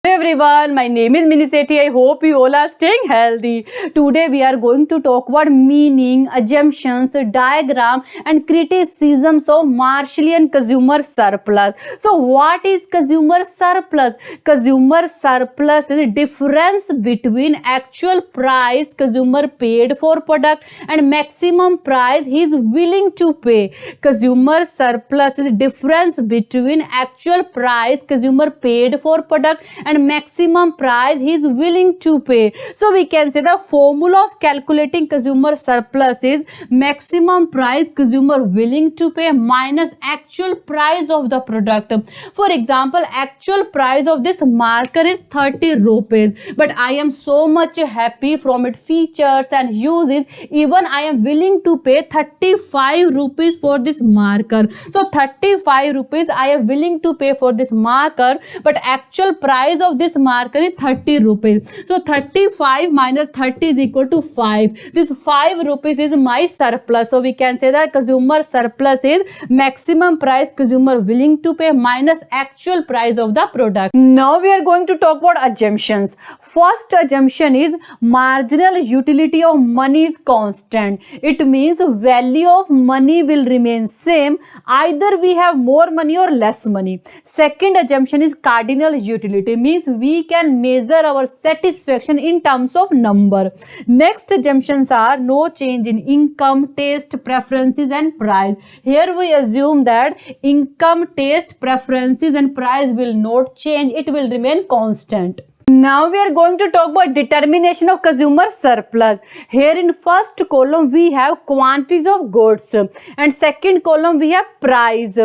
Hey everyone, my name is Mini Sethi. I hope you all are staying healthy. Today we are going to talk about meaning, assumptions, diagram and criticisms of Marshallian consumer surplus. So what is consumer surplus? Consumer surplus is a difference between actual price consumer paid for product and maximum price he is willing to pay. Consumer surplus is a difference between actual price consumer paid for product and maximum price he is willing to pay. So we can say the formula of calculating consumer surplus is maximum price consumer willing to pay minus actual price of the product. For example, actual price of this marker is 30 rupees, but I am so much happy from its features and uses, even I am willing to pay 35 rupees for this marker. So 35 rupees I am willing to pay for this marker, but actual price of this marker is 30 rupees. So 35 minus 30 is equal to 5. This 5 rupees is my surplus. So we can say that consumer surplus is maximum price consumer willing to pay minus actual price of the product. Now we are going to talk about assumptions. First assumption is marginal utility of money is constant. It means value of money will remain same, either we have more money or less money. Second assumption is cardinal utility, means we can measure our satisfaction in terms of number. Next assumptions are no change in income, taste, preferences and price. Here we assume that income, taste, preferences and price will not change, it will remain constant. Now we are going to talk about determination of consumer surplus. Here in first column we have quantities of goods and second column we have price.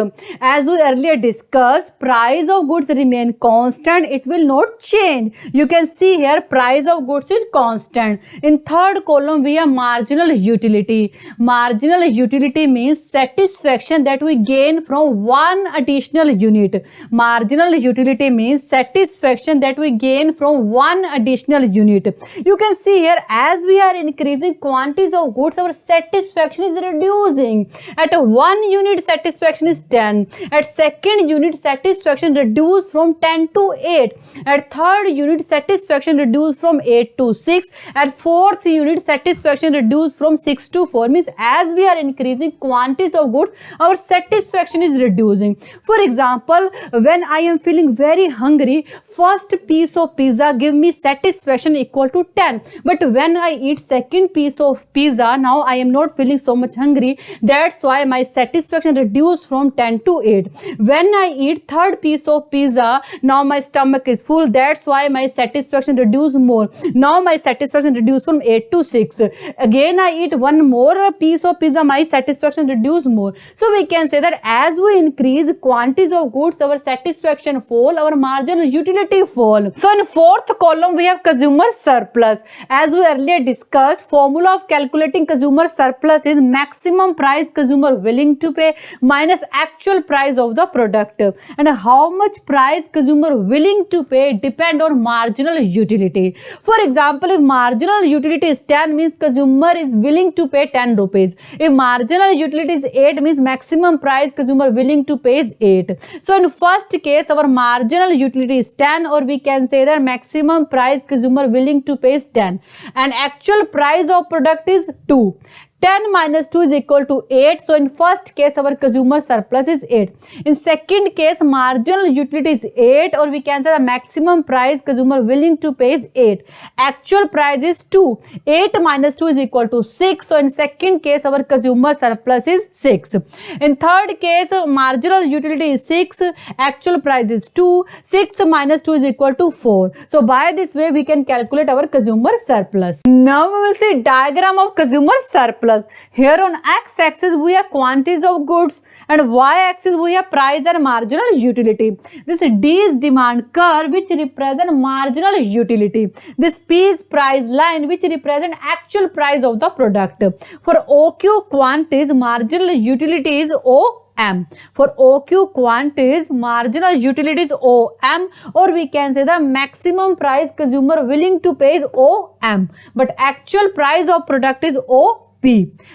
As we earlier discussed, price of goods remain constant, it will not change. You can see here price of goods is constant. In third column we have marginal utility. Marginal utility means satisfaction that we gain from one additional unit. Marginal utility means satisfaction that we gain from one additional unit. You can see here, as we are increasing quantities of goods, our satisfaction is reducing. At 1 unit satisfaction is 10. At second unit satisfaction reduced from 10 to 8. At third unit satisfaction reduced from 8 to 6. At fourth unit satisfaction reduced from 6 to 4. Means as we are increasing quantities of goods, our satisfaction is reducing. For example, when I am feeling very hungry, first piece of pizza give me satisfaction equal to 10, but when I eat second piece of pizza, now I am not feeling so much hungry, that's why my satisfaction reduced from 10 to 8. When I eat third piece of pizza, now my stomach is full, that's why my satisfaction reduced more. Now my satisfaction reduced from 8 to 6. Again I eat one more piece of pizza, my satisfaction reduced more. So we can say that as we increase quantities of goods, our satisfaction fall, our marginal utility fall. So in fourth column we have consumer surplus. As we earlier discussed, formula of calculating consumer surplus is maximum price consumer willing to pay minus actual price of the product. And how much price consumer willing to pay depend on marginal utility. For example, if marginal utility is 10, means consumer is willing to pay 10 rupees. If marginal utility is 8, means maximum price consumer willing to pay is 8. So in first case our marginal utility is 10, or we can say that maximum price consumer willing to pay is 10 and actual price of product is 2. 10 minus 2 is equal to 8. So in first case our consumer surplus is 8. In second case marginal utility is 8, or we can say the maximum price consumer willing to pay is 8. Actual price is 2. 8 minus 2 is equal to 6. So in second case our consumer surplus is 6. In third case marginal utility is 6. Actual price is 2. 6 minus 2 is equal to 4. So by this way we can calculate our consumer surplus. Now we will see diagram of consumer surplus. Here on x-axis we have quantities of goods and y-axis we have price and marginal utility. This D is demand curve which represent marginal utility. This P is price line which represent actual price of the product. For OQ quantities marginal utility is OM. For OQ quantities marginal utility is OM, or we can say the maximum price consumer willing to pay is OM, but actual price of product is OP.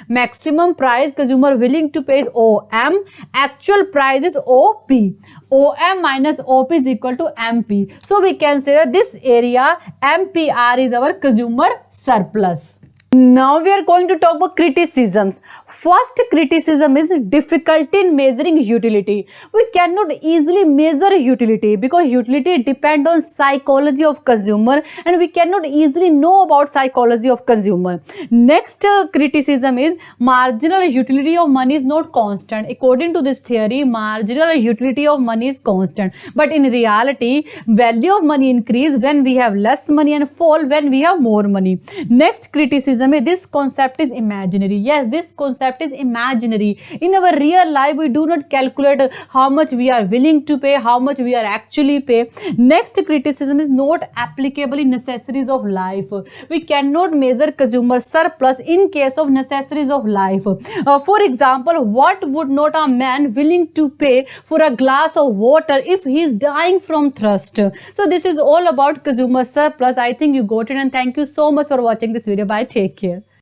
Maximum price consumer willing to pay is OM, actual price is OP. OM minus OP is equal to MP. So we can say that this area MPR is our consumer surplus. Now we are going to talk about criticisms. First criticism is difficulty in measuring utility. We cannot easily measure utility because utility depend on psychology of consumer and we cannot easily know about psychology of consumer. Next criticism is marginal utility of money is not constant. According to this theory, marginal utility of money is constant. But in reality, value of money increase when we have less money and fall when we have more money. Next criticism is this concept is imaginary. Yes, this concept is imaginary. In our real life, we do not calculate how much we are willing to pay, how much we are actually pay. Next criticism is not applicable in necessities of life. We cannot measure consumer surplus in case of necessities of life. For example, what would not a man willing to pay for a glass of water if he is dying from thirst? So this is all about consumer surplus. I think you got it, and thank you so much for watching this video. Bye. Take care.